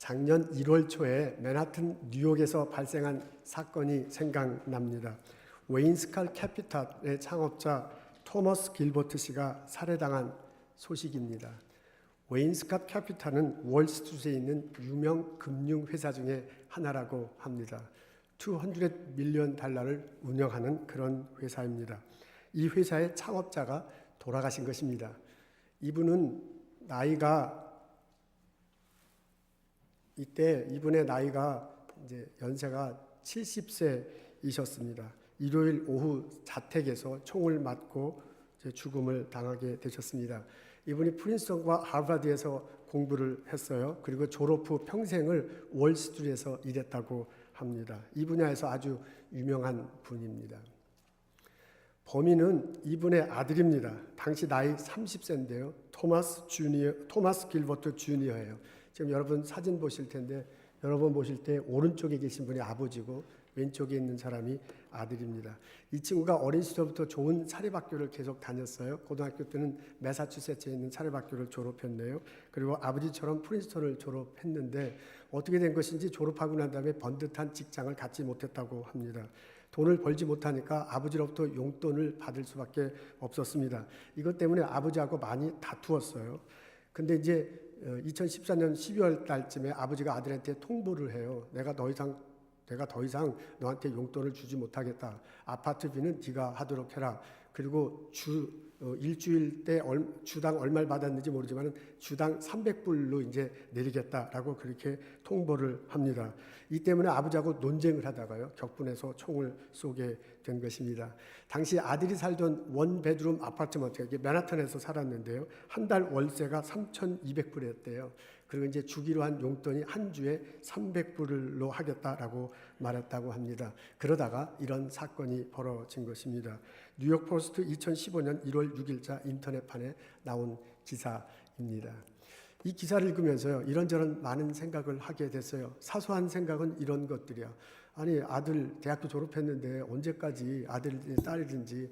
작년 1월 초에 맨하튼 뉴욕에서 발생한 사건이 생각납니다. 웨인스칼 캐피탈의 창업자 토머스 길버트 씨가 살해당한 소식입니다. 웨인스칼 캐피탈은 월스트리트에 있는 유명 금융회사 중에 하나라고 합니다. $200 밀리언 운영하는 그런 회사입니다. 이 회사의 창업자가 돌아가신 것입니다. 이분은 이분의 나이가 이제 연세가 70세이셨습니다. 일요일 오후 자택에서 총을 맞고 죽음을 당하게 되셨습니다. 이분이 프린스턴과 하버드에서 공부를 했어요. 그리고 졸업 후 평생을 월스트리트에서 일했다고 합니다. 이 분야에서 아주 유명한 분입니다. 범인은 이분의 아들입니다. 당시 나이 30세인데요. 토마스 길버트 주니어예요. 지금 여러분 사진 보실 텐데 여러분 보실 때 오른쪽에 계신 분이 아버지고 왼쪽에 있는 사람이 아들입니다. 이 친구가 어린 시절부터 좋은 사립학교를 계속 다녔어요. 고등학교 때는 매사추세츠에 있는 사립학교를 졸업했네요. 그리고 아버지처럼 프린스턴을 졸업했는데 어떻게 된 것인지 졸업하고 난 다음에 번듯한 직장을 갖지 못했다고 합니다. 돈을 벌지 못하니까 아버지로부터 용돈을 받을 수밖에 없었습니다. 이것 때문에 아버지하고 많이 다투었어요. 근데 이제 2014년 12월 달쯤에 아버지가 아들한테 통보를 해요. 내가 더 이상 너한테 용돈을 주지 못하겠다. 아파트비는 네가 하도록 해라. 그리고 일주일 때 주당 얼마를 받았는지 모르지만 주당 300불로 이제 내리겠다라고 그렇게 통보를 합니다. 이 때문에 아버지하고 논쟁을 하다가요 격분해서 총을 쏘게 된 것입니다. 당시 아들이 살던 원베드룸 아파트먼트, 맨하탄에서 살았는데요. 한 달 월세가 3,200불이었대요. 그리고 이제 주기로 한 용돈이 한 주에 300불로 하겠다라고 말했다고 합니다. 그러다가 이런 사건이 벌어진 것입니다. 뉴욕 포스트 2015년 1월 6일자 인터넷판에 나온 기사입니다. 이 기사를 읽으면서요, 이런저런 많은 생각을 하게 됐어요. 사소한 생각은 이런 것들이야. 아니, 아들 대학교 졸업했는데 언제까지 아들이든지 딸이든지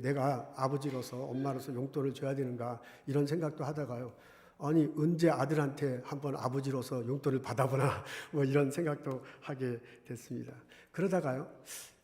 내가 아버지로서 엄마로서 용돈을 줘야 되는가, 이런 생각도 하다가요. 아니, 언제 아들한테 한번 아버지로서 용돈을 받아보나, 뭐 이런 생각도 하게 됐습니다. 그러다가요,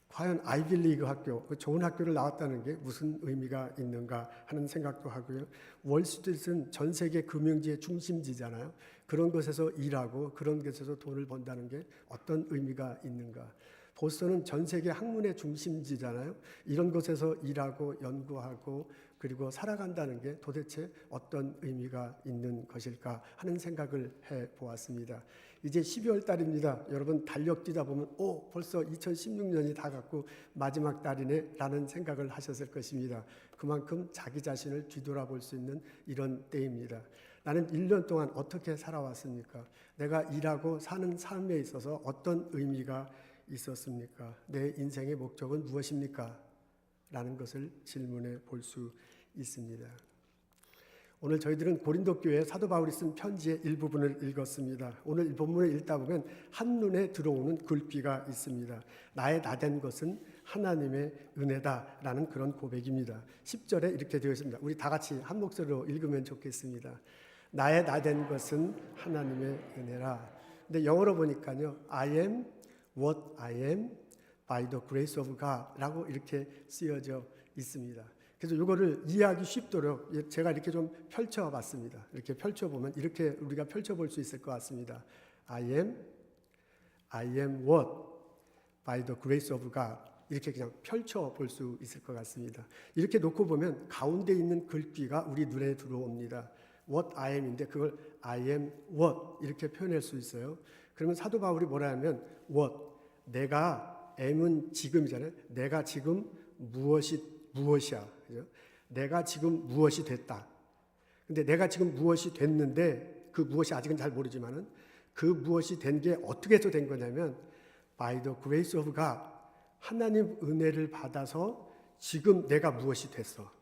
과연 아이비리그 학교, 좋은 학교를 나왔다는 게 무슨 의미가 있는가 하는 생각도 하고요. 월스트리트는 전 세계 금융지의 중심지잖아요. 그런 곳에서 일하고 그런 곳에서 돈을 번다는 게 어떤 의미가 있는가. 보스턴은 전 세계 학문의 중심지잖아요. 이런 곳에서 일하고 연구하고 그리고 살아간다는 게 도대체 어떤 의미가 있는 것일까 하는 생각을 해보았습니다. 이제 12월 달입니다. 여러분 달력 뛰다 보면 벌써 2016년이 다 갔고 마지막 달이네 라는 생각을 하셨을 것입니다. 그만큼 자기 자신을 뒤돌아볼 수 있는 이런 때입니다. 나는 1년 동안 어떻게 살아왔습니까? 내가 일하고 사는 삶에 있어서 어떤 의미가 있었습니까? 내 인생의 목적은 무엇입니까? 라는 것을 질문해 볼 수 있습니다. 오늘 저희들은 고린도 교회에 사도 바울이 쓴 편지의 일부분을 읽었습니다. 오늘 이 본문을 읽다 보면 한눈에 들어오는 글귀가 있습니다. 나의 나된 것은 하나님의 은혜다라는 그런 고백입니다. 10절에 이렇게 되어 있습니다. 우리 다 같이 한 목소리로 읽으면 좋겠습니다. 나의 나된 것은 하나님의 은혜라. 근데 영어로 보니까요, I am what I am by the grace of God 라고 이렇게 쓰여져 있습니다. 그래서 이거를 이해하기 쉽도록 제가 이렇게 좀 펼쳐봤습니다. 이렇게 펼쳐보면 이렇게 우리가 펼쳐볼 수 있을 것 같습니다. I am what by the grace of God 이렇게 그냥 펼쳐볼 수 있을 것 같습니다. 이렇게 놓고 보면 가운데 있는 글귀가 우리 눈에 들어옵니다. What I am인데 그걸 I am what 이렇게 표현할 수 있어요. 그러면 사도 바울이 뭐라 하면 what, 내가 am은 지금이잖아요. 내가 지금 무엇이야. 그죠? 내가 지금 무엇이 됐다. 근데 내가 지금 무엇이 됐는데 그 무엇이 아직은 잘 모르지만은 그 무엇이 된 게 어떻게 해서 된 거냐면 by the grace of God 하나님 은혜를 받아서 지금 내가 무엇이 됐어.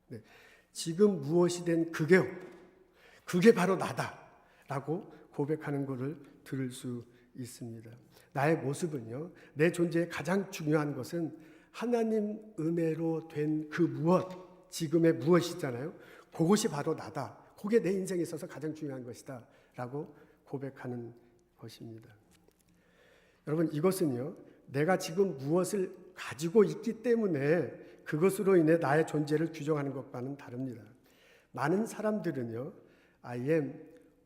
네. 지금 무엇이 된 그게 바로 나다라고 고백하는 것을 들을 수 있습니다. 나의 모습은요, 내 존재의 가장 중요한 것은 하나님 은혜로 된 그 무엇, 지금의 무엇이잖아요. 그것이 바로 나다. 그게 내 인생에 있어서 가장 중요한 것이다 라고 고백하는 것입니다. 여러분, 이것은요, 내가 지금 무엇을 가지고 있기 때문에 그것으로 인해 나의 존재를 규정하는 것과는 다릅니다. 많은 사람들은요, I am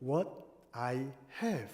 what I have.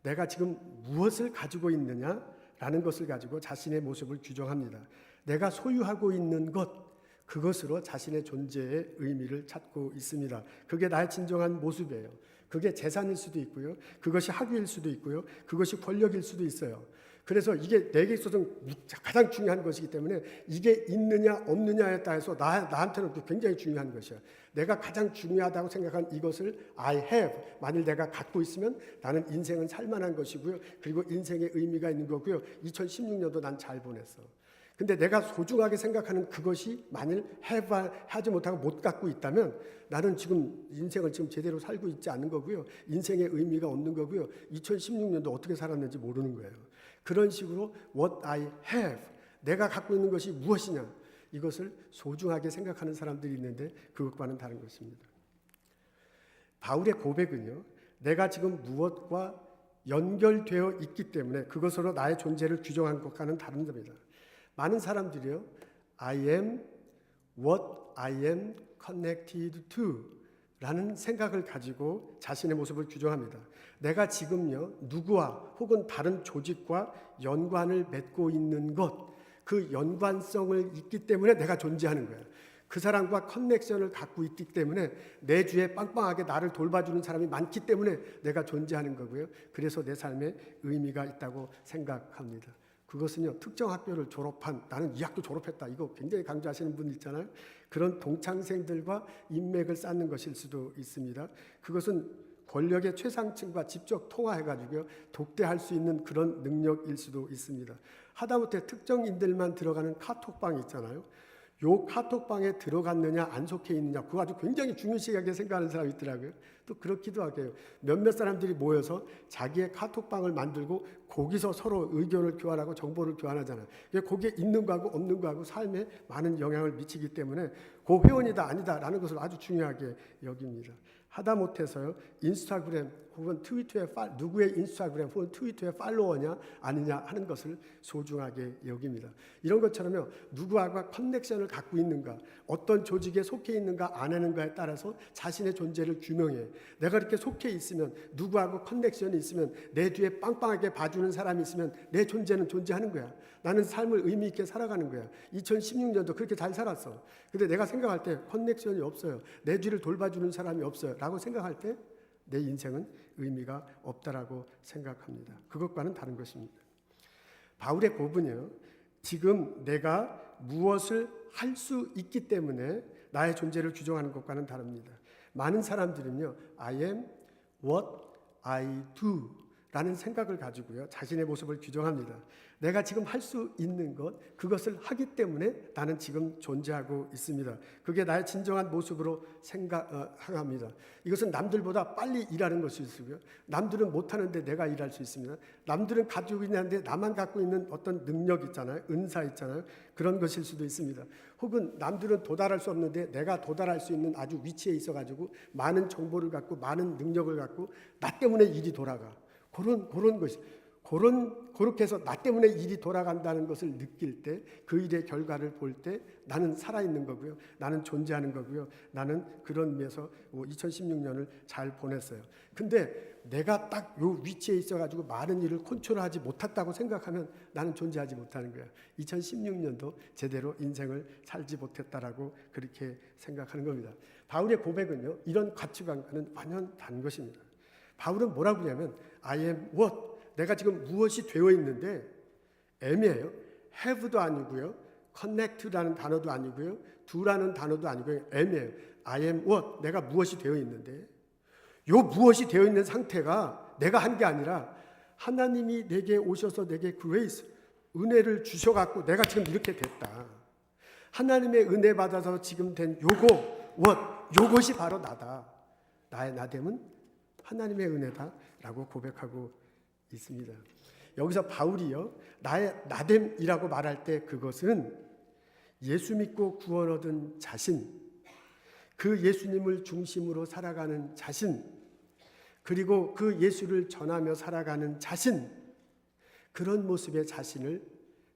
내가 지금 무엇을 가지고 있느냐라는 것을 가지고 자신의 모습을 규정합니다. 내가 소유하고 있는 것, 그것으로 자신의 존재의 의미를 찾고 있습니다. 그게 나의 진정한 모습이에요. 그게 재산일 수도 있고요. 그것이 학위일 수도 있고요. 그것이 권력일 수도 있어요. 그래서 이게 내게 있어서는 가장 중요한 것이기 때문에 이게 있느냐 없느냐에 따라서 나한테는 굉장히 중요한 것이야. 내가 가장 중요하다고 생각한 이것을 I have, 만일 내가 갖고 있으면 나는 인생은 살만한 것이고요. 그리고 인생의 의미가 있는 거고요. 2016년도 난 잘 보냈어. 근데 내가 소중하게 생각하는 그것이 만일 하지 못하고 못 갖고 있다면 나는 지금 인생을 지금 제대로 살고 있지 않은 거고요. 인생의 의미가 없는 거고요. 2016년도 어떻게 살았는지 모르는 거예요. 그런 식으로 what I have, 내가 갖고 있는 것이 무엇이냐, 이것을 소중하게 생각하는 사람들이 있는데 그것과는 다른 것입니다. 바울의 고백은요, 내가 지금 무엇과 연결되어 있기 때문에 그것으로 나의 존재를 규정한 것과는 다른 겁니다. 많은 사람들이요, I am what I am connected to 라는 생각을 가지고 자신의 모습을 규정합니다. 내가 지금요, 누구와 혹은 다른 조직과 연관을 맺고 있는 것, 그 연관성을 있기 때문에 내가 존재하는 거예요. 그 사람과 커넥션을 갖고 있기 때문에 내 주위에 빵빵하게 나를 돌봐주는 사람이 많기 때문에 내가 존재하는 거고요. 그래서 내 삶에 의미가 있다고 생각합니다. 그것은요, 특정 학교를 졸업한, 나는 이 학교 졸업했다, 이거 굉장히 강조하시는 분 있잖아요. 그런 동창생들과 인맥을 쌓는 것일 수도 있습니다. 그것은 권력의 최상층과 직접 통화해가지고요, 독대할 수 있는 그런 능력일 수도 있습니다. 하다못해 특정인들만 들어가는 카톡방이 있잖아요. 요 카톡방에 들어갔느냐 안 속해 있느냐, 그거 아주 굉장히 중요시하게 생각하는 사람이 있더라고요. 또 그렇기도 하고요. 몇몇 사람들이 모여서 자기의 카톡방을 만들고 거기서 서로 의견을 교환하고 정보를 교환하잖아요. 거기에 있는 거하고 없는 거하고 삶에 많은 영향을 미치기 때문에 그 회원이다 아니다라는 것을 아주 중요하게 여깁니다. 하다못해서요, 인스타그램 혹은 트위터에 누구의 인스타그램 혹은 트위터의 팔로워냐 아니냐 하는 것을 소중하게 여깁니다. 이런 것처럼요, 누구하고 커넥션을 갖고 있는가, 어떤 조직에 속해 있는가 안 하는가에 따라서 자신의 존재를 규명해. 내가 이렇게 속해 있으면, 누구하고 커넥션이 있으면, 내 뒤에 빵빵하게 봐주는 사람이 있으면 내 존재는 존재하는 거야. 나는 삶을 의미 있게 살아가는 거야. 2016년도 그렇게 잘 살았어. 근데 내가 생각할 때 커넥션이 없어요. 내 뒤를 돌봐주는 사람이 없어요 라고 생각할 때 내 인생은 의미가 없다라고 생각합니다. 그것과는 다른 것입니다. 바울의 고분이요, 지금 내가 무엇을 할 수 있기 때문에 나의 존재를 규정하는 것과는 다릅니다. 많은 사람들은요, I am what I do 라는 생각을 가지고요, 자신의 모습을 규정합니다. 내가 지금 할 수 있는 것, 그것을 하기 때문에 나는 지금 존재하고 있습니다. 그게 나의 진정한 모습으로 생각합니다. 이것은 남들보다 빨리 일하는 것일 수고요. 남들은 못하는데 내가 일할 수 있습니다. 남들은 가지고 있는데 나만 갖고 있는 어떤 능력 있잖아요. 은사 있잖아요. 그런 것일 수도 있습니다. 혹은 남들은 도달할 수 없는데 내가 도달할 수 있는 아주 위치에 있어가지고 많은 정보를 갖고 많은 능력을 갖고 나 때문에 일이 돌아가. 그런 것이, 그렇게 해서 나 때문에 일이 돌아간다는 것을 느낄 때, 그 일의 결과를 볼 때 나는 살아있는 거고요. 나는 존재하는 거고요. 나는 그런 의미에서 2016년을 잘 보냈어요. 근데 내가 딱 요 위치에 있어가지고 많은 일을 컨트롤하지 못했다고 생각하면 나는 존재하지 못하는 거예요. 2016년도 제대로 인생을 살지 못했다라고 그렇게 생각하는 겁니다. 바울의 고백은요, 이런 가치관과는 완전 다른 것입니다. 바울은 뭐라고 하냐면 I am what, 내가 지금 무엇이 되어 있는데 애매해요. have도 아니고요, connect라는 단어도 아니고요, do라는 단어도 아니고요, 애매해요. I am what, 내가 무엇이 되어 있는데, 요 무엇이 되어 있는 상태가 내가 한 게 아니라 하나님이 내게 오셔서 내게 grace, 은혜를 주셔갖고 내가 지금 이렇게 됐다. 하나님의 은혜 받아서 지금 된 요것이 바로 나다. 나의 나됨은 하나님의 은혜다라고 고백하고 있습니다. 여기서 바울이요, 나의 나됨이라고 말할 때 그것은 예수 믿고 구원 얻은 자신, 그 예수님을 중심으로 살아가는 자신, 그리고 그 예수를 전하며 살아가는 자신, 그런 모습의 자신을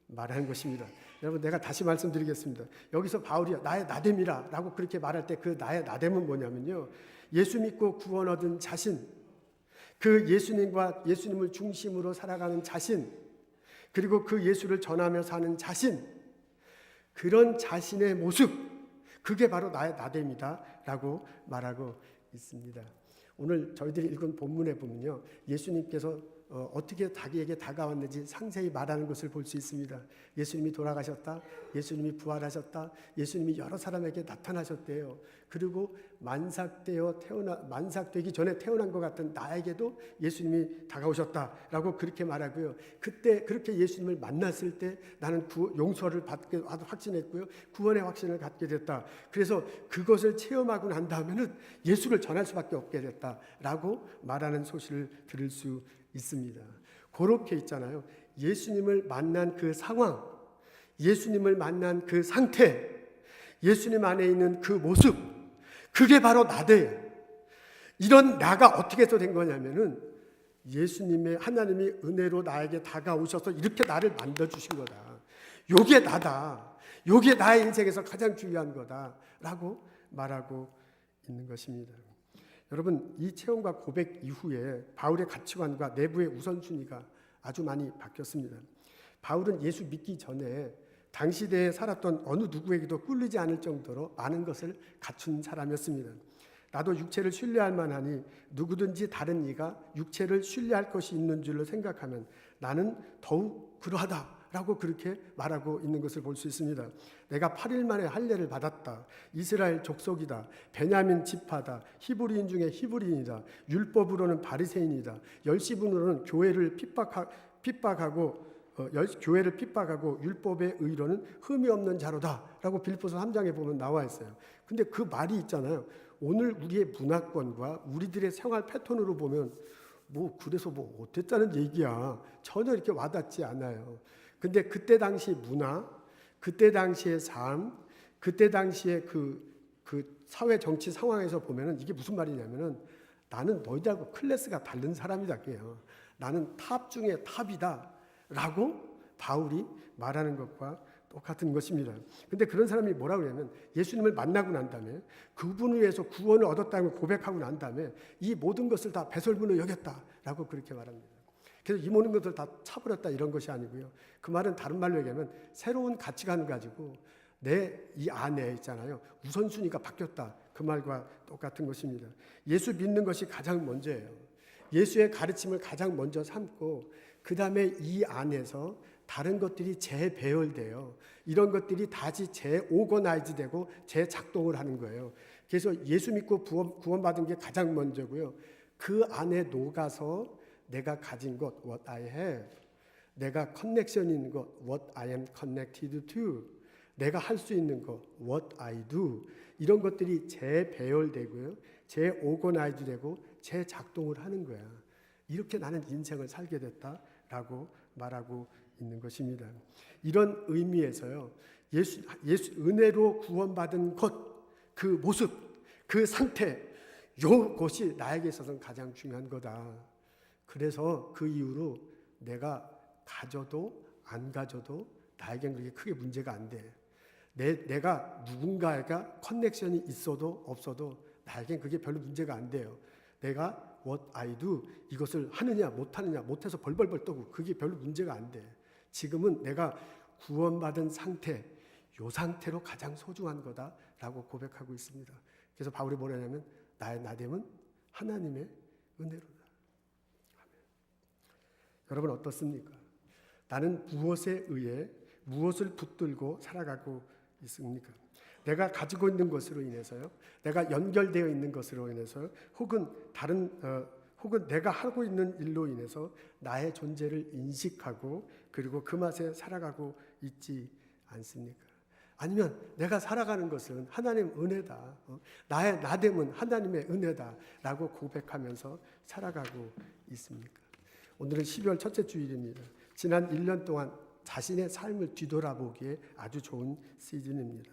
말하는 것입니다. 여러분, 내가 다시 말씀드리겠습니다. 여기서 바울이 나의 나됨이라 라고 그렇게 말할 때 그 나의 나됨은 뭐냐면요, 예수 믿고 구원 얻은 자신, 그 예수님과 예수님을 중심으로 살아가는 자신, 그리고 그 예수를 전하며 사는 자신, 그런 자신의 모습, 그게 바로 나의 나됨이다 라고 말하고 있습니다. 오늘 저희들이 읽은 본문에 보면요, 예수님께서 어떻게 자기에게 다가왔는지 상세히 말하는 것을 볼 수 있습니다. 예수님이 돌아가셨다, 예수님이 부활하셨다, 예수님이 여러 사람에게 나타나셨대요. 그리고 만삭되기 전에 태어난 것 같은 나에게도 예수님이 다가오셨다라고 그렇게 말하고요. 그때 그렇게 예수님을 만났을 때 나는 용서를 받게 확신했고요, 구원의 확신을 갖게 됐다. 그래서 그것을 체험하고 난 다음에는 예수를 전할 수밖에 없게 됐다라고 말하는 소식을 들을 수 있습니다. 그렇게 있잖아요. 예수님을 만난 그 상황, 예수님을 만난 그 상태, 예수님 안에 있는 그 모습, 그게 바로 나대요. 이런 나가 어떻게 해서 된 거냐면은 예수님의 하나님이 은혜로 나에게 다가오셔서 이렇게 나를 만들어주신 거다. 요게 나다. 요게 나의 인생에서 가장 중요한 거다라고 말하고 있는 것입니다. 여러분, 이 체험과 고백 이후에 바울의 가치관과 내부의 우선순위가 아주 많이 바뀌었습니다. 바울은 예수 믿기 전에 당시대에 살았던 어느 누구에게도 꿀리지 않을 정도로 많은 것을 갖춘 사람이었습니다. 나도 육체를 신뢰할 만하니 누구든지 다른 이가 육체를 신뢰할 것이 있는 줄로 생각하면 나는 더욱 그러하다라고 그렇게 말하고 있는 것을 볼 수 있습니다. 내가 8일 만에 할례를 받았다. 이스라엘 족속이다. 베냐민 지파다. 히브리인 중에 히브리인이다. 율법으로는 바리새인이다. 열시분으로는 교회를 핍박하고 율법의 의로는 흠이 없는 자로다라고 빌립보서 3장에 보면 나와 있어요. 근데 그 말이 있잖아요. 오늘 우리의 문화권과 우리들의 생활 패턴으로 보면 그래서 어땠다는 얘기야. 전혀 이렇게 와닿지 않아요. 근데 그때 당시 문화, 그때 당시의 삶, 그때 당시의 그 사회 정치 상황에서 보면은 이게 무슨 말이냐면은 나는 너희들하고 클래스가 다른 사람이다. 그냥 나는 탑 중에 탑이다 라고 바울이 말하는 것과 똑같은 것입니다. 근데 그런 사람이 뭐라고 그러냐면 예수님을 만나고 난 다음에 그분을 위해서 구원을 얻었다고 고백하고 난 다음에 이 모든 것을 다 배설물로 여겼다라고 그렇게 말합니다. 그래서 이 모든 것을 다 차버렸다 이런 것이 아니고요. 그 말은 다른 말로 얘기하면 새로운 가치관을 가지고 내 이 안에 있잖아요. 우선순위가 바뀌었다. 그 말과 똑같은 것입니다. 예수 믿는 것이 가장 먼저예요. 예수의 가르침을 가장 먼저 삼고 그 다음에 이 안에서 다른 것들이 재배열돼요. 이런 것들이 다시 재오거나이즈되고 재작동을 하는 거예요. 그래서 예수 믿고 구원받은 게 가장 먼저고요. 그 안에 녹아서 내가 가진 것, what I have, 내가 커넥션 있는 것, what I am connected to, 내가 할 수 있는 것, what I do, 이런 것들이 재배열되고요. 재오거나이즈되고 재작동을 하는 거야. 이렇게 나는 인생을 살게 됐다라고 말하고 있는 것입니다. 이런 의미에서요, 예수 은혜로 구원받은 것, 그 모습, 그 상태, 요것이 나에게 있어서는 가장 중요한 거다. 그래서 그 이후로 내가 가져도 안 가져도 나에겐 그렇게 크게 문제가 안 돼. 내가 누군가가 커넥션이 있어도 없어도 나에겐 그게 별로 문제가 안 돼요. 내가 what I do 이것을 하느냐 못하느냐 못해서 벌벌벌 떠고 그게 별로 문제가 안 돼. 지금은 내가 구원받은 상태, 요 상태로 가장 소중한 거다라고 고백하고 있습니다. 그래서 바울이 뭐라냐면 나의 나됨은 하나님의 은혜로다. 여러분 어떻습니까? 나는 무엇에 의해 무엇을 붙들고 살아가고 있습니까? 내가 가지고 있는 것으로 인해서요, 내가 연결되어 있는 것으로 인해서, 혹은 내가 하고 있는 일로 인해서 나의 존재를 인식하고 그리고 그 맛에 살아가고 있지 않습니까? 아니면 내가 살아가는 것은 하나님 은혜다, 나의 나됨은 하나님의 은혜다라고 고백하면서 살아가고 있습니까? 오늘은 12월 첫째 주일입니다. 지난 1년 동안 자신의 삶을 뒤돌아보기에 아주 좋은 시즌입니다.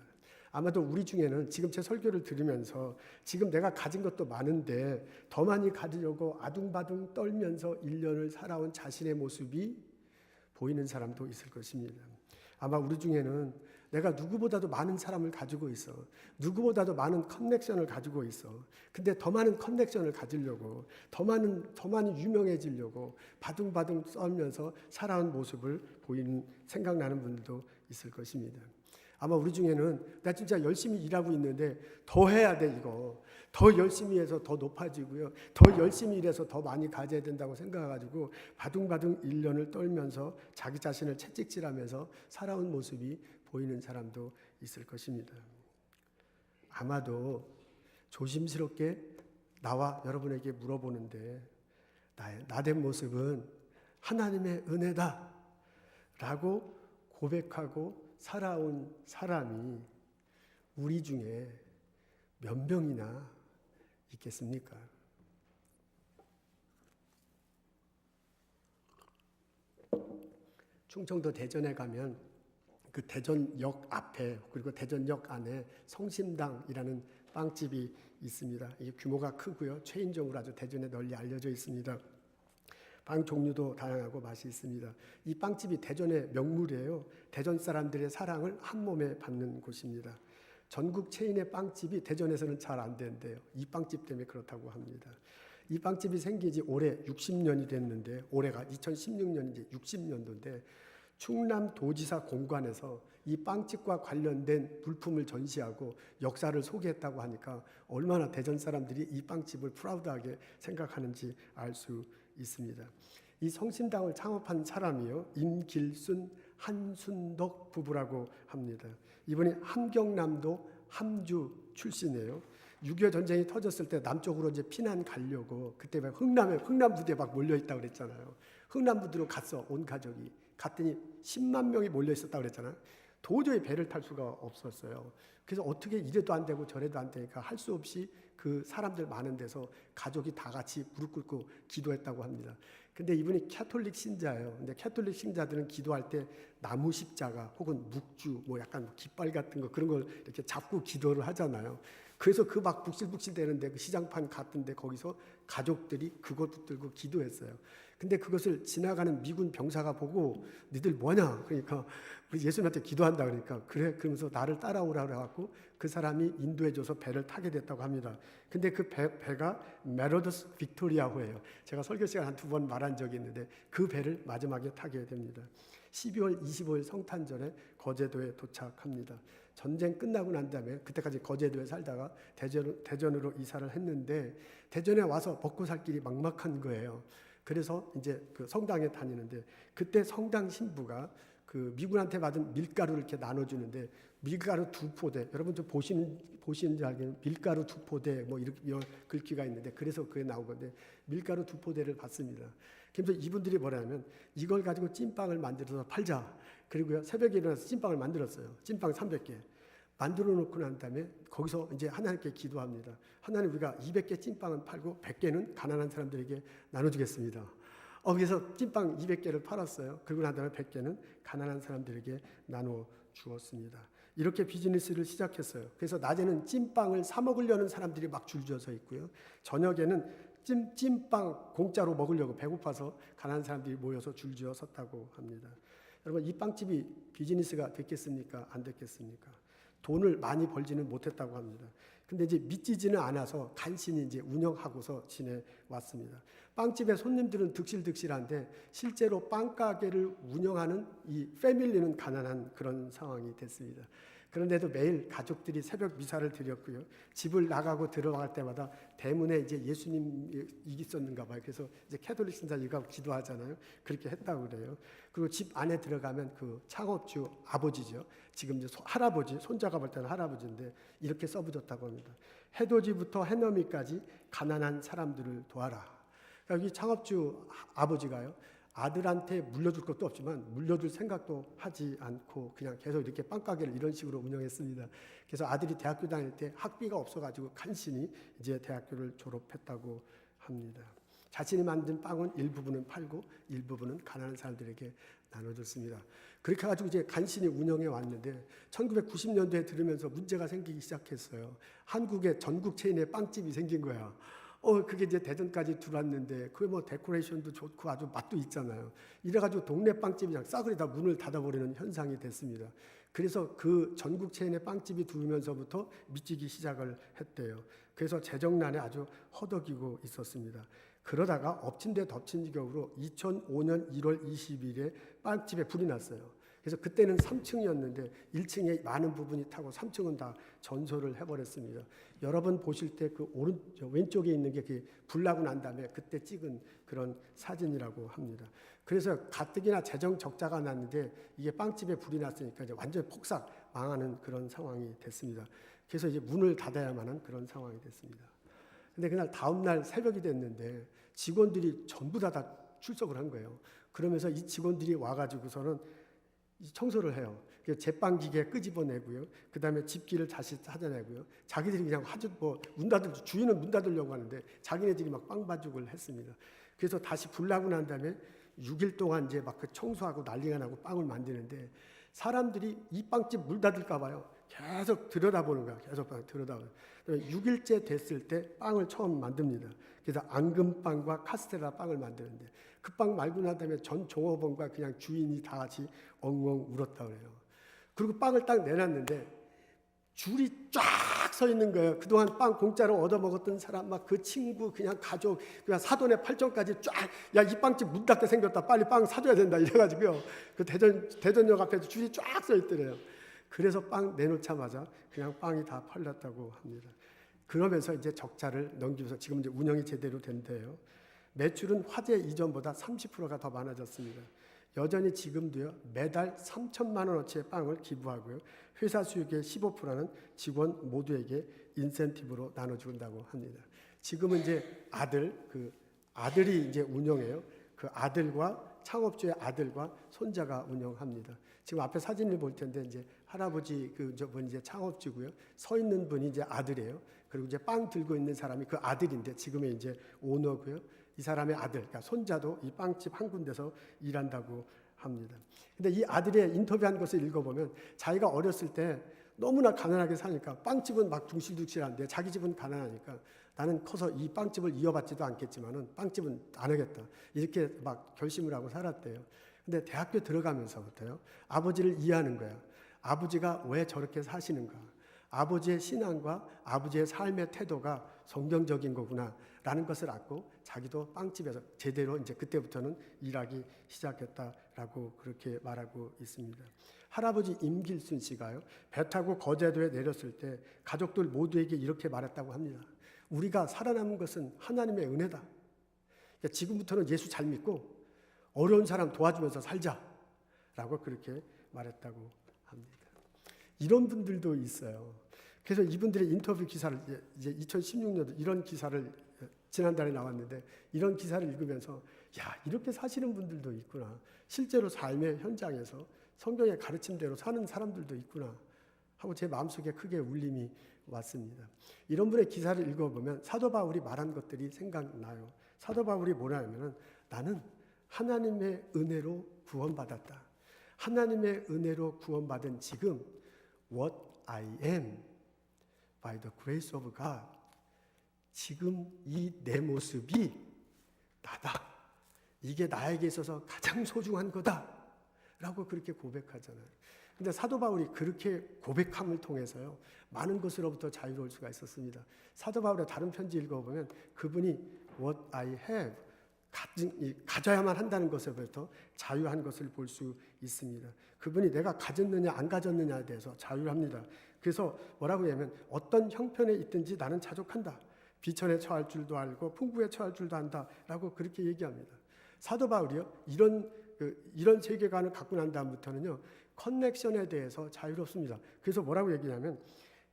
아마도 우리 중에는 지금 제 설교를 들으면서 지금 내가 가진 것도 많은데 더 많이 가지려고 아둥바둥 떨면서 1년을 살아온 자신의 모습이 보이는 사람도 있을 것입니다. 아마 우리 중에는 내가 누구보다도 많은 사람을 가지고 있어. 누구보다도 많은 커넥션을 가지고 있어. 근데 더 많은 커넥션을 가지려고, 더 많이 유명해지려고 바둥바둥 떨면서 살아온 모습을 보이는, 생각나는 분들도 있을 것입니다. 아마 우리 중에는 나 진짜 열심히 일하고 있는데 더 해야 돼 이거. 더 열심히 해서 더 높아지고요. 더 열심히 일해서 더 많이 가져야 된다고 생각해가지고 바둥바둥 1년을 떨면서 자기 자신을 채찍질하면서 살아온 모습이 보이는 사람도 있을 것입니다. 아마도 조심스럽게 나와 여러분에게 물어보는데 나된 모습은 하나님의 은혜다 라고 고백하고 살아온 사람이 우리 중에 몇 명이나 있겠습니까? 충청도 대전에 가면 그 대전역 앞에 그리고 대전역 안에 성심당이라는 빵집이 있습니다. 이 규모가 크고요. 체인점으로 아주 대전에 널리 알려져 있습니다. 빵 종류도 다양하고 맛이 있습니다. 이 빵집이 대전의 명물이에요. 대전 사람들의 사랑을 한 몸에 받는 곳입니다. 전국 체인의 빵집이 대전에서는 잘 안 된대요. 이 빵집 때문에 그렇다고 합니다. 이 빵집이 생긴 지 올해 60년이 됐는데 올해가 2016년 이제 60년도인데 충남도지사 공관에서 이 빵집과 관련된 물품을 전시하고 역사를 소개했다고 하니까 얼마나 대전 사람들이 이 빵집을 프라우드하게 생각하는지 알 수 있습니다. 이 성심당을 창업한 사람이요, 임길순, 한순덕 부부라고 합니다. 이분이 함경남도 함주 출신이에요. 6.25 전쟁이 터졌을 때 남쪽으로 이제 피난 가려고 그때 흥남부대에 막 몰려 있다고 그랬잖아요. 흥남부대로 갔어, 온 가족이. 갔더니 10만 명이 몰려 있었다고 그랬잖아요. 도저히 배를 탈 수가 없었어요. 그래서 어떻게 이래도 안 되고 저래도 안 되니까 할 수 없이 그 사람들 많은 데서 가족이 다 같이 무릎 꿇고 기도했다고 합니다. 근데 이분이 캐톨릭 신자예요. 근데 캐톨릭 신자들은 기도할 때 나무 십자가 혹은 묵주 뭐 약간 깃발 같은 거 그런 걸 이렇게 잡고 기도를 하잖아요. 그래서 그 막 북실북실 되는데 그 시장판 같은데 거기서 가족들이 그것 붙들고 기도했어요. 근데 그것을 지나가는 미군 병사가 보고 니들 뭐냐? 그러니까 우리 예수님한테 기도한다 그러니까 그래 그러면서 나를 따라오라 그래갖고 그 사람이 인도해줘서 배를 타게 됐다고 합니다. 근데 그 배가 메로더스 빅토리아호예요. 제가 설교 시간 한 2번 말한 적이 있는데 그 배를 마지막에 타게 됩니다. 12월 25일 성탄절에 거제도에 도착합니다. 전쟁 끝나고 난 다음에 그때까지 거제도에 살다가 대전으로 이사를 했는데 대전에 와서 먹고 살 길이 막막한 거예요. 그래서 이제 그 성당에 다니는데 그때 성당 신부가 그 미군한테 받은 밀가루를 이렇게 나눠주는데 밀가루 2포대, 여러분 좀 보시는지 알겠는데 밀가루 2포대 뭐 이렇게 글귀가 있는데 그래서 그게 나온 건데 밀가루 2포대를 받습니다. 그래서 이분들이 뭐냐면 이걸 가지고 찐빵을 만들어서 팔자. 그리고요 새벽에 일어나서 찐빵을 만들었어요. 찐빵 300개. 만들어 놓고 난 다음에 거기서 이제 하나님께 기도합니다. 하나님 우리가 200개 찐빵은 팔고 100개는 가난한 사람들에게 나눠주겠습니다. 그래서 찐빵 200개를 팔았어요. 그리고 난 다음에 100개는 가난한 사람들에게 나눠 주었습니다. 이렇게 비즈니스를 시작했어요. 그래서 낮에는 찐빵을 사 먹으려는 사람들이 막 줄지어서 있고요. 저녁에는 찐빵 공짜로 먹으려고 배고파서 가난한 사람들이 모여서 줄지어 섰다고 합니다. 여러분 이 빵집이 비즈니스가 됐겠습니까? 안 됐겠습니까? 돈을 많이 벌지는 못했다고 합니다. 근데 이제 믿지지는 않아서 간신히 이제 운영하고서 지내왔습니다. 빵집의 손님들은 득실득실한데 실제로 빵가게를 운영하는 이 패밀리는 가난한 그런 상황이 됐습니다. 그런데도 매일 가족들이 새벽 미사를 드렸고요. 집을 나가고 들어갈 때마다 대문에 이제 예수님이 있었는가 봐요. 그래서 이제 캐톨릭 신자들과 기도하잖아요. 그렇게 했다고 그래요. 그리고 집 안에 들어가면 그 창업주 아버지죠. 지금 이제 할아버지, 손자가 볼 때는 할아버지인데 이렇게 써붙였다고 합니다. 해돋이부터 해넘이까지 가난한 사람들을 도와라. 그러니까 이 창업주 아버지가요. 아들한테 물려줄 것도 없지만 물려줄 생각도 하지 않고 그냥 계속 이렇게 빵가게를 이런 식으로 운영했습니다. 그래서 아들이 대학교 다닐 때 학비가 없어가지고 간신히 이제 대학교를 졸업했다고 합니다. 자신이 만든 빵은 일부분은 팔고 일부분은 가난한 사람들에게 나눠줬습니다. 그렇게 해가지고 이제 간신히 운영해 왔는데 1990년도에 들으면서 문제가 생기기 시작했어요. 한국에 전국 체인의 빵집이 생긴 거야. 그게 이제 대전까지 들어왔는데 그게 뭐 데코레이션도 좋고 아주 맛도 있잖아요. 이래가지고 동네 빵집이 그냥 싸그리 다 문을 닫아버리는 현상이 됐습니다. 그래서 그 전국 체인의 빵집이 들어오면서부터 미치기 시작을 했대요. 그래서 재정난에 아주 허덕이고 있었습니다. 그러다가 엎친 데 덮친 격으로 2005년 1월 20일에 빵집에 불이 났어요. 그래서 그때는 3층이었는데 1층에 많은 부분이 타고 3층은 다 전소를 해버렸습니다. 여러분 보실 때 그 왼쪽에 있는 게 불나고 난 다음에 그때 찍은 그런 사진이라고 합니다. 그래서 가뜩이나 재정 적자가 났는데 이게 빵집에 불이 났으니까 이제 완전히 폭삭 망하는 그런 상황이 됐습니다. 그래서 이제 문을 닫아야만 하는 그런 상황이 됐습니다. 근데 그날 다음날 새벽이 됐는데 직원들이 전부 다 출석을 한 거예요. 그러면서 이 직원들이 와가지고서는 청소를 해요. 제빵기계 끄집어내고요. 그 다음에 집기를 다시 찾아내고요. 자기들이 그냥 주인은 문 닫으려고 하는데 자기네들이 막 빵반죽을 했습니다. 그래서 다시 불 나고 난 다음에 6일 동안 이제 막 그 청소하고 난리가 나고 빵을 만드는데 사람들이 이 빵집 물 닫을까 봐요. 계속 들여다보는 거야. 계속 들여다보는. 6일째 됐을 때 빵을 처음 만듭니다. 그래서 앙금빵과 카스테라 빵을 만드는데 그 빵 말고 난 다음에 전 종업원과 그냥 주인이 다 같이 엉엉 울었다 그래요. 그리고 빵을 딱 내놨는데 줄이 쫙 서 있는 거예요. 그동안 빵 공짜로 얻어먹었던 사람, 막 그 친구, 그냥 가족, 그냥 사돈의 팔촌까지 쫙, 야, 이 빵집 문 닫게 생겼다. 빨리 빵 사줘야 된다. 이래가지고요. 그 대전역 앞에서 줄이 쫙 서 있더래요. 그래서 빵 내놓자마자 그냥 빵이 다 팔렸다고 합니다. 그러면서 이제 적자를 넘기면서 지금 이제 운영이 제대로 된대요. 매출은 화재 이전보다 30%가 더 많아졌습니다. 여전히 지금도요, 매달 3천만 원어치의 빵을 기부하고요, 회사 수익의 15%는 직원 모두에게 인센티브로 나눠준다고 합니다. 지금은 이제 아들이 이제 운영해요. 그 아들과 창업주의 아들과 손자가 운영합니다. 지금 앞에 사진을 볼 텐데 이제 할아버지 저분 이제 창업주고요. 서 있는 분이 이제 아들이에요. 그리고 이제 빵 들고 있는 사람이 그 아들인데 지금의 이제 오너고요. 이 사람의 아들, 그러니까 손자도 이 빵집 한 군데서 일한다고 합니다. 근데 이 아들의 인터뷰한 것을 읽어보면 자기가 어렸을 때 너무나 가난하게 사니까 빵집은 막 둥실둥실한데 자기 집은 가난하니까 나는 커서 이 빵집을 이어받지도 않겠지만은 빵집은 안 하겠다. 이렇게 막 결심을 하고 살았대요. 근데 대학교 들어가면서부터요, 아버지를 이해하는 거야. 아버지가 왜 저렇게 사시는가? 아버지의 신앙과 아버지의 삶의 태도가 성경적인 거구나라는 것을 알고 자기도 빵집에서 제대로 이제 그때부터는 일하기 시작했다라고 그렇게 말하고 있습니다. 할아버지 임길순 씨가요, 배 타고 거제도에 내렸을 때 가족들 모두에게 이렇게 말했다고 합니다. 우리가 살아남은 것은 하나님의 은혜다. 그러니까 지금부터는 예수 잘 믿고 어려운 사람 도와주면서 살자라고 그렇게 말했다고 합니다. 이런 분들도 있어요. 그래서 이분들의 인터뷰 기사를 이제 2016년도 이런 기사를 지난달에 나왔는데 이런 기사를 읽으면서 야, 이렇게 사시는 분들도 있구나. 실제로 삶의 현장에서 성경의 가르침대로 사는 사람들도 있구나 하고 제 마음속에 크게 울림이 왔습니다. 이런 분의 기사를 읽어보면 사도 바울이 말한 것들이 생각나요. 사도 바울이 뭐라 하면은 나는 하나님의 은혜로 구원받았다. 하나님의 은혜로 구원받은 지금 What I am by the grace of God. 지금 이 내 모습이 나다. 이게 나에게 있어서 가장 소중한 거다. 라고 그렇게 고백하잖아요. 근데 사도 바울이 그렇게 고백함을 통해서요, 많은 것으로부터 자유로울 수가 있었습니다. 사도 바울의 다른 편지 읽어보면 그분이 What I have, 가져야만 한다는 것에부터 자유한 것을 볼 수 있습니다. 그분이 내가 가졌느냐 안 가졌느냐에 대해서 자유합니다. 그래서 뭐라고 하냐면 어떤 형편에 있든지 나는 자족한다. 비천에 처할 줄도 알고 풍부에 처할 줄도 안다 라고 그렇게 얘기합니다. 사도 바울이요, 이런 세계관을 갖고 난 다음부터는요, 커넥션에 대해서 자유롭습니다. 그래서 뭐라고 얘기하냐면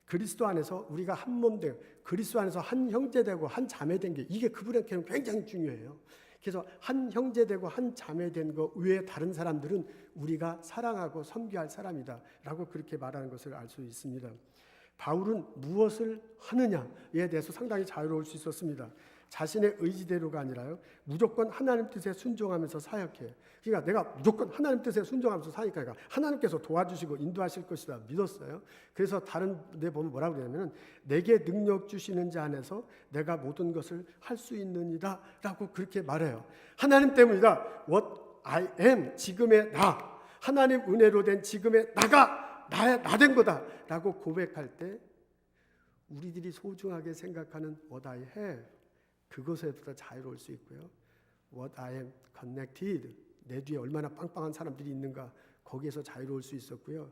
그리스도 안에서 우리가 한 몸 되고 그리스도 안에서 한 형제 되고 한 자매 된 게 이게 그분에게는 굉장히 중요해요. 그래서 한 형제 되고 한 자매 된 거 외에 다른 사람들은 우리가 사랑하고 섬겨할 사람이다 라고 그렇게 말하는 것을 알 수 있습니다. 바울은 무엇을 하느냐에 대해서 상당히 자유로울 수 있었습니다. 자신의 의지대로가 아니라요, 무조건 하나님 뜻에 순종하면서 사역해. 그러니까 내가 무조건 하나님 뜻에 순종하면서 사니까 하나님께서 도와주시고 인도하실 것이다 믿었어요. 그래서 다른 데 보면 뭐라고 그러냐면 내게 능력 주시는 자 안에서 내가 모든 것을 할 수 있느니라 라고 그렇게 말해요. 하나님 때문이다. What I am, 지금의 나, 하나님 은혜로 된 지금의 나가 나 된 거다 라고 고백할 때 우리들이 소중하게 생각하는 what I have, 그것에부터 자유로울 수 있고요. What I am connected, 내 뒤에 얼마나 빵빵한 사람들이 있는가, 거기에서 자유로울 수 있었고요.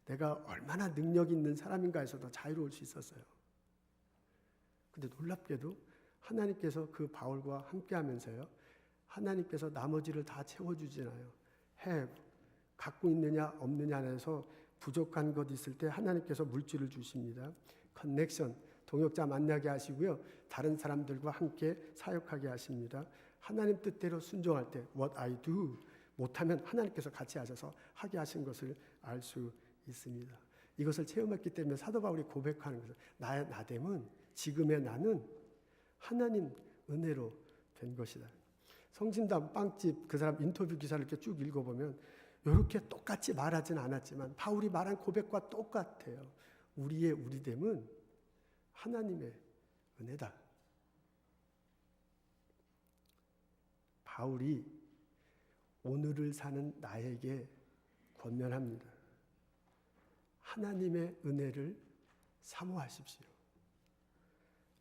내가 얼마나 능력 있는 사람인가에서도 자유로울 수 있었어요. 근데 놀랍게도 하나님께서 그 바울과 함께 하면서요, 하나님께서 나머지를 다 채워주잖아요. have, 갖고 있느냐 없느냐 안에서 부족한 것 있을 때 하나님께서 물질을 주십니다. connection, 동역자 만나게 하시고요. 다른 사람들과 함께 사역하게 하십니다. 하나님 뜻대로 순종할 때 what I do, 못하면 하나님께서 같이 하셔서 하게 하신 것을 알 수 있습니다. 이것을 체험했기 때문에 사도 바울이 고백하는 것은 나의 나됨은, 지금의 나는 하나님 은혜로 된 것이다. 성심당 빵집 그 사람 인터뷰 기사를 이렇게 쭉 읽어보면 이렇게 똑같이 말하진 않았지만 바울이 말한 고백과 똑같아요. 우리의 우리됨은 하나님의 은혜다. 바울이 오늘을 사는 나에게 권면합니다. 하나님의 은혜를 사모하십시오.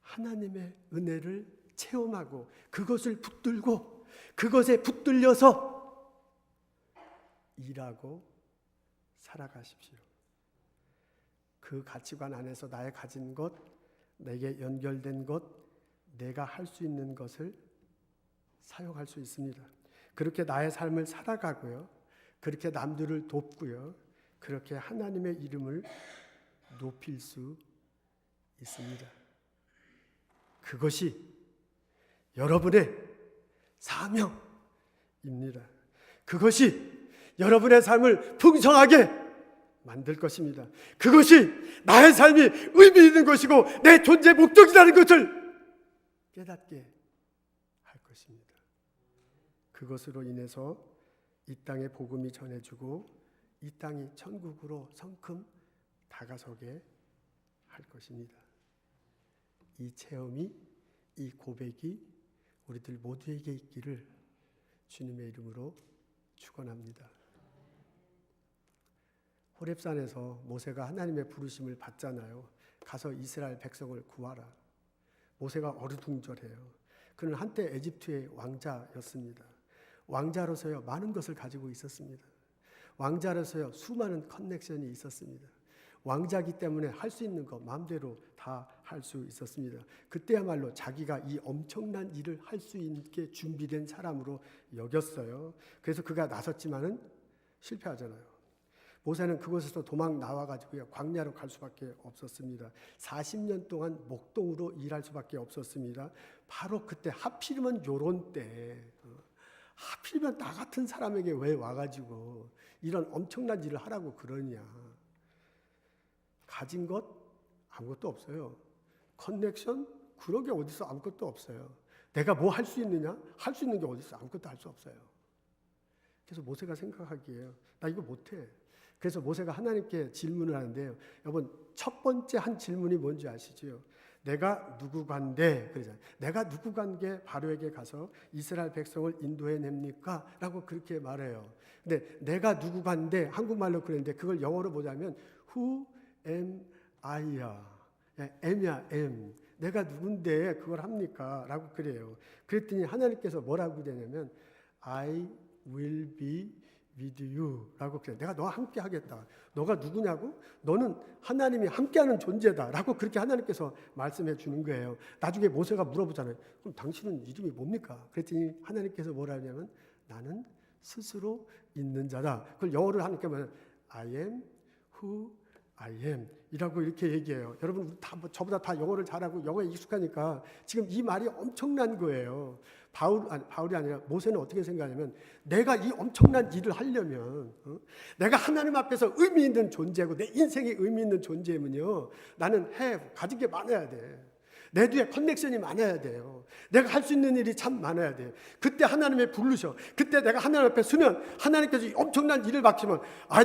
하나님의 은혜를 체험하고 그것을 붙들고 그것에 붙들려서 일하고 살아가십시오. 그 가치관 안에서 나의 가진 것, 내게 연결된 것, 내가 할 수 있는 것을 사용할 수 있습니다. 그렇게 나의 삶을 살아가고요. 그렇게 남들을 돕고요. 그렇게 하나님의 이름을 높일 수 있습니다. 그것이 여러분의 사명입니다. 그것이 여러분의 삶을 풍성하게 만들 것입니다. 그것이 나의 삶이 의미 있는 것이고 내 존재 목적이라는 것을 깨닫게 할 것입니다. 그것으로 인해서 이 땅에 복음이 전해지고 이 땅이 천국으로 성큼 다가서게 할 것입니다. 이 체험이, 이 고백이 우리들 모두에게 있기를 주님의 이름으로 축원합니다. 호렙산에서 모세가 하나님의 부르심을 받잖아요. 가서 이스라엘 백성을 구하라. 모세가 어리둥절해요. 그는 한때 에집트의 왕자였습니다. 왕자로서요 많은 것을 가지고 있었습니다. 왕자로서요 수많은 커넥션이 있었습니다. 왕자기 때문에 할 수 있는 거 마음대로 다 할 수 있었습니다. 그때야말로 자기가 이 엄청난 일을 할 수 있게 준비된 사람으로 여겼어요. 그래서 그가 나섰지만은 실패하잖아요. 모세는 그곳에서 도망 나와가지고요 광야로 갈 수밖에 없었습니다. 40년 동안 목동으로 일할 수밖에 없었습니다. 바로 그때 하필이면 요런 때, 하필이면 나 같은 사람에게 왜 와가지고 이런 엄청난 일을 하라고 그러냐. 가진 것 아무것도 없어요. 커넥션 그런 게 어디서 아무것도 없어요. 내가 뭐 할 수 있느냐? 할 수 있는 게 어디서 아무것도 할 수 없어요. 그래서 모세가 생각하기에 나 이거 못해. 그래서 모세가 하나님께 질문을 하는데요. 여러분 첫 번째 한 질문이 뭔지 아시죠? 내가 누구간데, 그러잖아요. 내가 누구간게 바로에게 가서 이스라엘 백성을 인도해냅니까? 라고 그렇게 말해요. 근데 내가 누구간데 한국말로 그랬는데 그걸 영어로 보자면 Who am I야. M이야, M. 내가 누군데 그걸 합니까? 라고 그래요. 그랬더니 하나님께서 뭐라고 되냐면 I will be with you 라고 그래요. 내가 너와 함께 하겠다. 너가 누구냐고? 너는 하나님이 함께하는 존재다 라고 그렇게 하나님께서 말씀해 주는 거예요. 나중에 모세가 물어보잖아요. 그럼 당신은 이름이 뭡니까? 그랬더니 하나님께서 뭐라 하냐면 나는 스스로 있는 자다. 그걸 영어로 하니까 I am who I am 이라고 이렇게 얘기해요. 여러분 다 저보다 다 영어를 잘하고 영어에 익숙하니까 지금 이 말이 엄청난 거예요. 바울이 아니라 모세는 어떻게 생각하냐면 내가 이 엄청난 일을 하려면 내가 하나님 앞에서 의미 있는 존재고 내 인생에 의미 있는 존재면요 나는 가진 게 많아야 돼. 내 뒤에 커넥션이 많아야 돼요. 내가 할 수 있는 일이 참 많아야 돼요. 그때 하나님의 부르셔. 그때 내가 하나님 앞에 서면 하나님께서 엄청난 일을 맡기면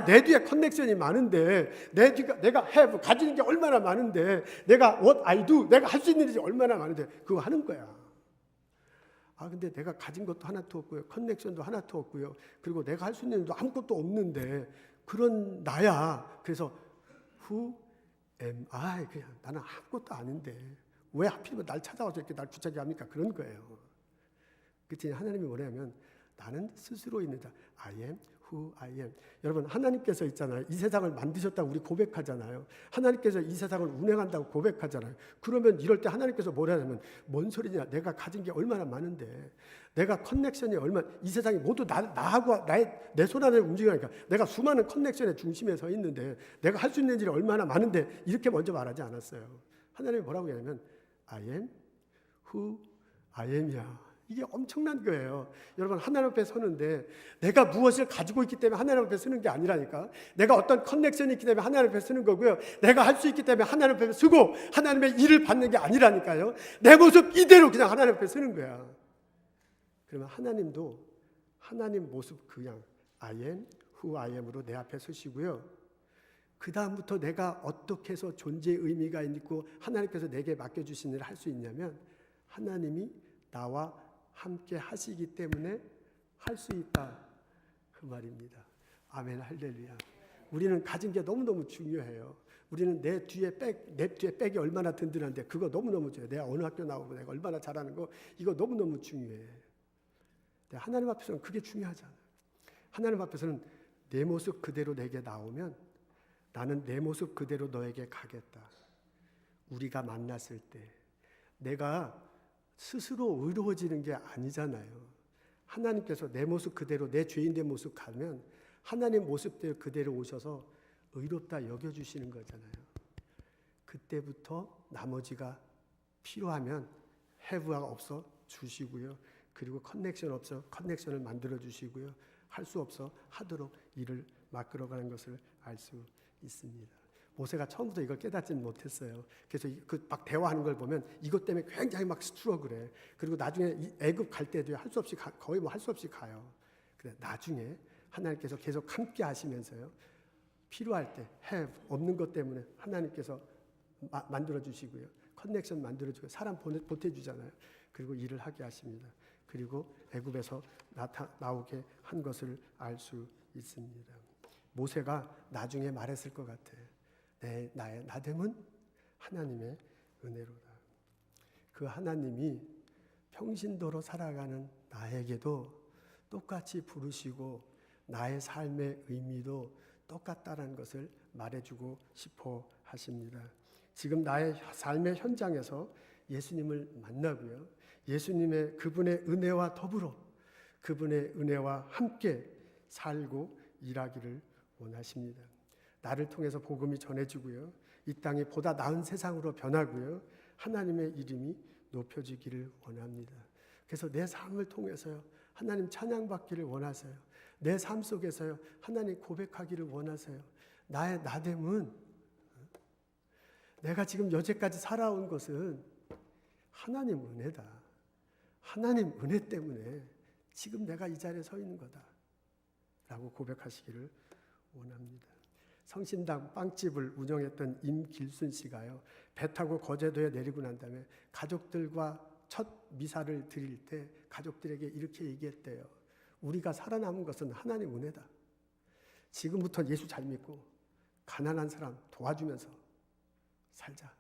내 뒤에 커넥션이 많은데 내가 have 가지는 게 얼마나 많은데 내가 what I do 내가 할 수 있는 일이 얼마나 많은데 그거 하는 거야. 근데 내가 가진 것도 하나도 없고요. 커넥션도 하나도 없고요. 그리고 내가 할 수 있는 일도 아무것도 없는데 그런 나야. 그래서 who am I? 그냥 나는 아무것도 아닌데 왜 하필이면 날 찾아와서 이렇게 날 귀찮게 합니까? 그런 거예요. 그치? 하나님이 뭐냐면 나는 스스로 있는 자. I am who I am. 여러분 하나님께서 있잖아요. 이 세상을 만드셨다고 우리 고백하잖아요. 하나님께서 이 세상을 운행한다고 고백하잖아요. 그러면 이럴 때 하나님께서 뭐라냐면 뭔 소리냐. 내가 가진 게 얼마나 많은데 내가 커넥션이 얼마나 이 세상이 모두 나하고 내 손 안에 움직이니까 내가 수많은 커넥션의 중심에 서 있는데 내가 할 수 있는 일이 얼마나 많은데 이렇게 먼저 말하지 않았어요. 하나님이 뭐라고 하냐면 I am who I am이야. 이게 엄청난 거예요. 여러분 하나님 앞에 서는데 내가 무엇을 가지고 있기 때문에 하나님 앞에 서는 게 아니라니까. 내가 어떤 커넥션이 있기 때문에 하나님 앞에 서는 거고요. 내가 할 수 있기 때문에 하나님 앞에 서고 하나님의 일을 받는 게 아니라니까요. 내 모습 이대로 그냥 하나님 앞에 서는 거야. 그러면 하나님도 하나님 모습 그냥 I am who I am으로 내 앞에 서시고요. 그 다음부터 내가 어떻게 해서 존재의 의미가 있고 하나님께서 내게 맡겨주신 일을 할 수 있냐면 하나님이 나와 함께 하시기 때문에 할 수 있다 그 말입니다. 아멘 할렐루야. 우리는 가진 게 너무너무 중요해요. 우리는 내 뒤에 백이 얼마나 든든한데 그거 너무너무 중요해요. 내가 어느 학교 나오고 내가 얼마나 잘하는 거 이거 너무너무 중요해. 하나님 앞에서는 그게 중요하잖아요. 하나님 앞에서는 내 모습 그대로 내게 나오면 나는 내 모습 그대로 너에게 가겠다. 우리가 만났을 때 내가 스스로 의로워지는 게 아니잖아요. 하나님께서 내 모습 그대로 내 죄인된 모습 가면 하나님 모습대로 그대로 오셔서 의롭다 여겨주시는 거잖아요. 그때부터 나머지가 필요하면 have가 없어 주시고요. 그리고 커넥션 없어 커넥션을 만들어 주시고요. 할 수 없어 하도록 일을 맡겨가는 것을 알 수 있습니다. 모세가 처음부터 이걸 깨닫지는 못했어요. 그래서 그 막 대화하는 걸 보면 이것 때문에 굉장히 막 스트러글해. 그리고 나중에 애굽 갈 때도 할 수 없이 거의 뭐 할 수 없이 가요. 근데 나중에 하나님께서 계속 함께 하시면서요. 필요할 때 have 없는 것 때문에 하나님께서 만들어 주시고요. 커넥션 만들어 주고 사람 보내 주잖아요. 그리고 일을 하게 하십니다. 그리고 애굽에서 나오게 한 것을 알 수 있습니다. 모세가 나중에 말했을 것 같아. 나의 나됨은 하나님의 은혜로다. 그 하나님이 평신도로 살아가는 나에게도 똑같이 부르시고 나의 삶의 의미도 똑같다는 것을 말해주고 싶어 하십니다. 지금 나의 삶의 현장에서 예수님을 만나고요. 예수님의 그분의 은혜와 더불어 그분의 은혜와 함께 살고 일하기를 원하십니다. 나를 통해서 복음이 전해지고요. 이 땅이 보다 나은 세상으로 변하고요. 하나님의 이름이 높여지기를 원합니다. 그래서 내 삶을 통해서요. 하나님 찬양받기를 원하세요. 내 삶 속에서요. 하나님 고백하기를 원하세요. 나의 나됨은 내가 지금 여태까지 살아온 것은 하나님 은혜다. 하나님 은혜 때문에 지금 내가 이 자리에 서 있는 거다. 라고 고백하시기를 원합니다. 성심당 빵집을 운영했던 임길순 씨가요. 배 타고 거제도에 내리고 난 다음에 가족들과 첫 미사를 드릴 때 가족들에게 이렇게 얘기했대요. 우리가 살아남은 것은 하나님 은혜다. 지금부터 예수 잘 믿고 가난한 사람 도와주면서 살자.